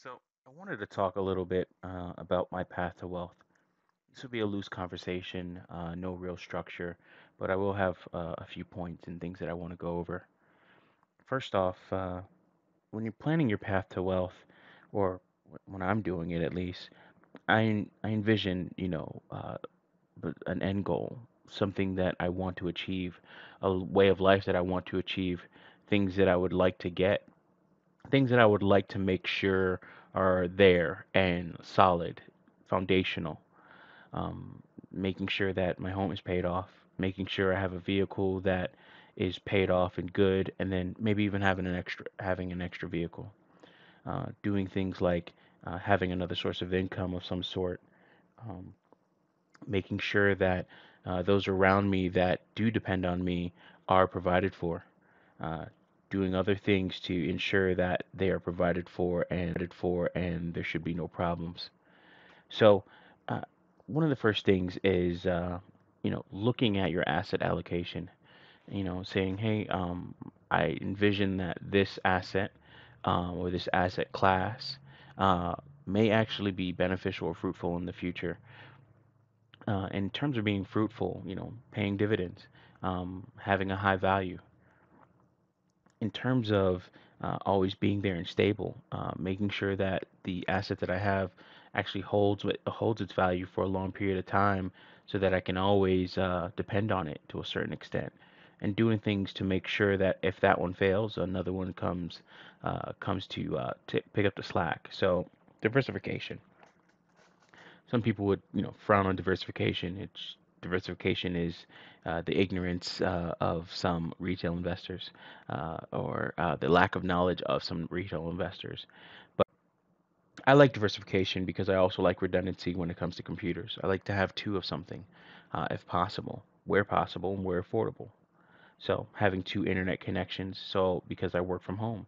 So, I wanted to talk a little bit about my path to wealth. This will be a loose conversation, no real structure, but I will have a few points and things that I want to go over. First off, when you're planning your path to wealth, or when I'm doing it at least, I envision, an end goal, something that I want to achieve, a way of life that I want to achieve, things that I would like to get, things that I would like to make sure are there and solid, foundational. Making sure that my home is paid off, making sure I have a vehicle that is paid off and good, and then maybe even having an extra vehicle. Doing things like having another source of income of some sort. Um, Making sure that those around me that do depend on me are provided for. Uh, Doing other things to ensure that they are provided for and there should be no problems. So, uh, one of the first things is, looking at your asset allocation. Saying, hey, I envision that this asset or this asset class uh, may actually be beneficial or fruitful in the future. In terms of being fruitful, paying dividends, having a high value. In terms of always being there and stable, making sure that the asset that I have actually holds its value for a long period of time, so that I can always depend on it to a certain extent, and doing things to make sure that if that one fails, another one comes to pick up the slack. So diversification. Some people would, frown on diversification. Diversification is the ignorance of some retail investors, or the lack of knowledge of some retail investors. But I like diversification because I also like redundancy when it comes to computers. I like to have two of something, if possible, and where affordable. So having two internet connections. So because I work from home.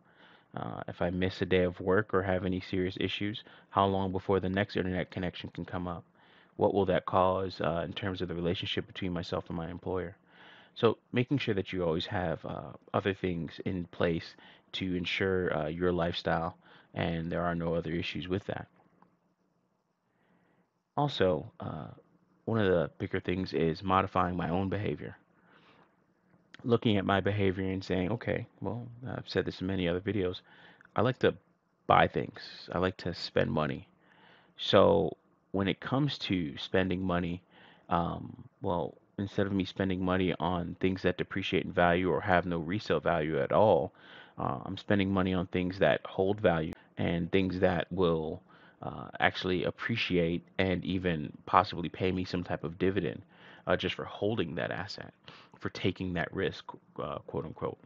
If I miss a day of work or have any serious issues, how long before the next internet connection can come up? What will that cause in terms of the relationship between myself and my employer? So, making sure that you always have other things in place to ensure your lifestyle and there are no other issues with that. Also, one of the bigger things is modifying my own behavior. Looking at my behavior and saying, okay, well, I've said this in many other videos. I like to buy things, I like to spend money. So when it comes to spending money, well, instead of me spending money on things that depreciate in value or have no resale value at all, I'm spending money on things that hold value and things that will actually appreciate and even possibly pay me some type of dividend just for holding that asset, for taking that risk, quote unquote.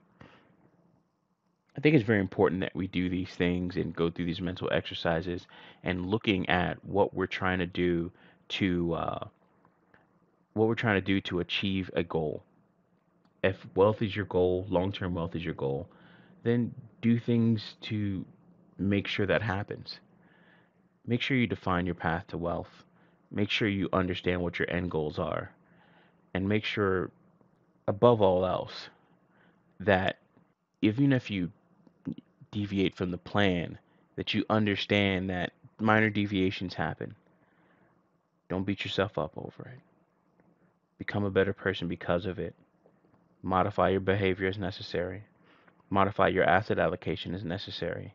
I think it's very important that we do these things and go through these mental exercises and looking at to what we're trying to do to achieve a goal. If wealth is your goal, long-term wealth is your goal, then do things to make sure that happens. Make sure you define your path to wealth. Make sure you understand what your end goals are, and make sure, above all else, that even if you deviate from the plan, that you understand that minor deviations happen. Don't beat yourself up over it. Become a better person because of it. Modify your behavior as necessary. Modify your asset allocation as necessary,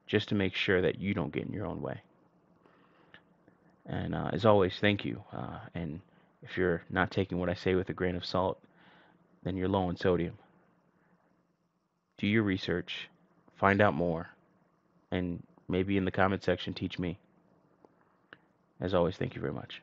just to make sure that you don't get in your own way. And as always, thank you. And if you're not taking what I say with a grain of salt, then you're low on sodium. Do your research, find out more, and maybe in the comment section teach me. As always, thank you very much.